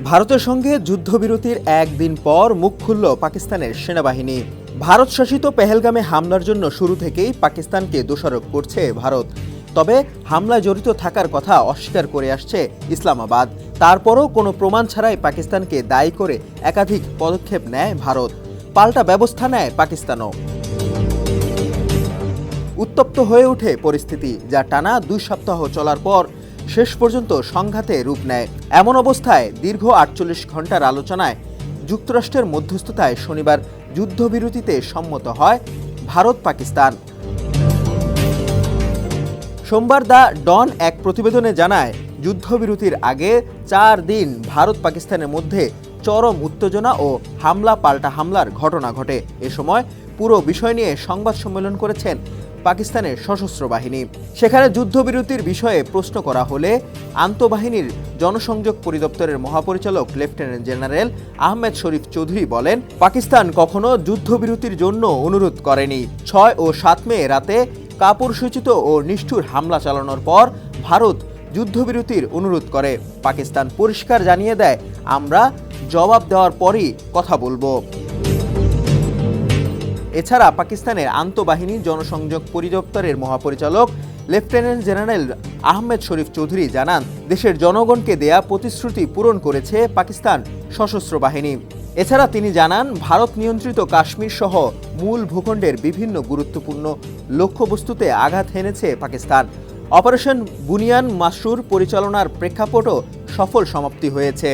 ভারতের সঙ্গে যুদ্ধবিরতির একদিন পর মুখ খুলল পাকিস্তানের সেনাবাহিনী। ভারত শাসিত পেহেলগামে হামলার জন্য শুরু থেকেই পাকিস্তানকে দোষারোপ করছে ভারত। তবে হামলায় জড়িত থাকার কথা অস্বীকার করে আসছে ইসলামাবাদ। তারপরও কোনো প্রমাণ ছাড়াই পাকিস্তানকে দায়ী করে একাধিক পদক্ষেপ নেয় ভারত। পাল্টা ব্যবস্থা নেয় পাকিস্তানও। উত্তপ্ত হয়ে ওঠে পরিস্থিতি, যা টানা 2 সপ্তাহ চলার পর শেষ পর্যন্ত সংঘাতে রূপ নেয়। এমন অবস্থায় দীর্ঘ 48 ঘণ্টার আলোচনায় যুক্তরাষ্ট্রের মধ্যস্থতায় শনিবার যুদ্ধবিরতিতে সম্মত হয় ভারত পাকিস্তান। সোমবার দ্য ডন এক প্রতিবেদনে জানায়, যুদ্ধবিরতির আগে 4 দিন ভারত পাকিস্তানের মধ্যে চরম উত্তেজনা ও হামলা পাল্টা হামলার ঘটনা ঘটে। এ সময় পুরো বিষয় নিয়ে সংবাদ সম্মেলন করেছেন পাকিস্তানের সশস্ত্র বাহিনী। সেখানে যুদ্ধবিরতির বিষয়ে প্রশ্ন করা হলে আন্তঃবাহিনীর জনসংযোগ পরিদপ্তরের মহাপরিচালক লেফটেন্যান্ট জেনারেল আহমেদ শরীফ চৌধুরী বলেন, পাকিস্তান কখনো যুদ্ধবিরতির জন্য অনুরোধ করেনি। 6 ও 7 মে রাতে কাপুরুষোচিত ও নিষ্ঠুর হামলা চালানোর পর ভারত যুদ্ধবিরতির অনুরোধ করে। পাকিস্তান পরিষ্কার জানিয়ে দেয়, আমরা জবাব দেওয়ার পরই কথা বলবো। এছাড়া পাকিস্তানের আন্তঃবাহিনী জনসংযোগ পরিদপ্তরের মহাপরিচালক লেফটেন্যান্ট জেনারেল আহমেদ শরীফ চৌধুরী জানান, দেশের জনগণকে দেয়া প্রতিশ্রুতি পূরণ করেছে পাকিস্তান সশস্ত্র বাহিনী। এছাড়া তিনি জানান, ভারত নিয়ন্ত্রিত কাশ্মীর সহ মূল ভূখণ্ডের বিভিন্ন গুরুত্বপূর্ণ লক্ষ্যবস্তুতে আঘাত হেনেছে পাকিস্তান। অপারেশন বুনিয়ান মাসরুর পরিচালনার প্রেক্ষাপটও সফল সমাপ্তি হয়েছে।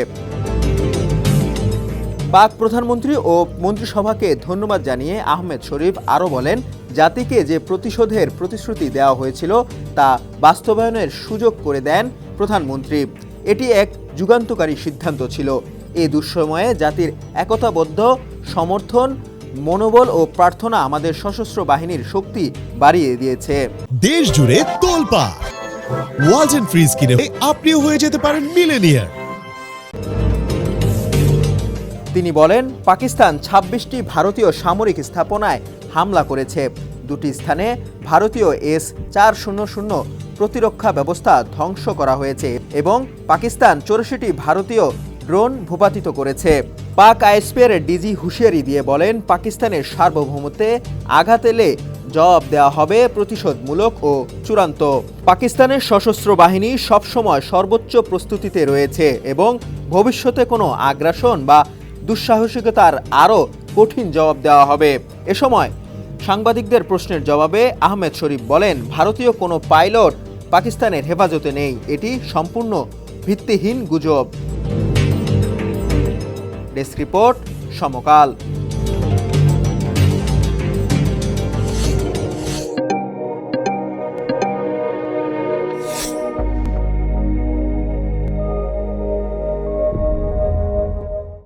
পাক প্রধানমন্ত্রী ও মন্ত্রিসভাকে ধন্যবাদ জানিয়ে আহমেদ শরীফ আরও বলেন, জাতিকে যে প্রতিশোধের প্রতিশ্রুতি দেওয়া হয়েছিল তা বাস্তবায়নের সুযোগ করে দেন প্রধানমন্ত্রী। এটি এক যুগান্তকারী সিদ্ধান্ত ছিল। এই দুঃসময়ে জাতির একতাবদ্ধ সমর্থন, মনোবল ও প্রার্থনা আমাদের সশস্ত্র বাহিনীর শক্তি বাড়িয়ে দিয়েছে। দেশ জুড়ে তোলপাড় ওয়ালটন ফ্রিজ কিনে আপনিও হয়ে যেতে পারেন মিলেনিয়ার। তিনি বলেন, পাকিস্তান 26টি ভারতীয় সামরিক স্থাপনায় হামলা করেছে। 2টি স্থানে ভারতীয় S-400 প্রতিরক্ষা ব্যবস্থা ধ্বংস করা হয়েছে এবং পাকিস্তান 84টি ভারতীয় ড্রোন ভূপাতিত করেছে। পাক আইএসপির ডিজি হুঁশিয়ারি দিয়ে বলেন, পাকিস্তানের সার্বভৌমত্বে আঘাত এলে জবাব দেওয়া হবে প্রতিশোধমূলক ও চূড়ান্ত। পাকিস্তানের সশস্ত্র বাহিনী সবসময় সর্বোচ্চ প্রস্তুতিতে রয়েছে এবং ভবিষ্যতে কোনো আগ্রাসন বা দুঃসাহসিকতার আরও কঠিন জবাব দেওয়া হবে। এ সময় সাংবাদিকদের প্রশ্নের জবাবে আহমেদ শরীফ বলেন, ভারতীয় কোনো পাইলট পাকিস্তানের হেফাজতে নেই। এটি সম্পূর্ণ ভিত্তিহীন গুজব। ডেস্ক রিপোর্ট, সমকাল।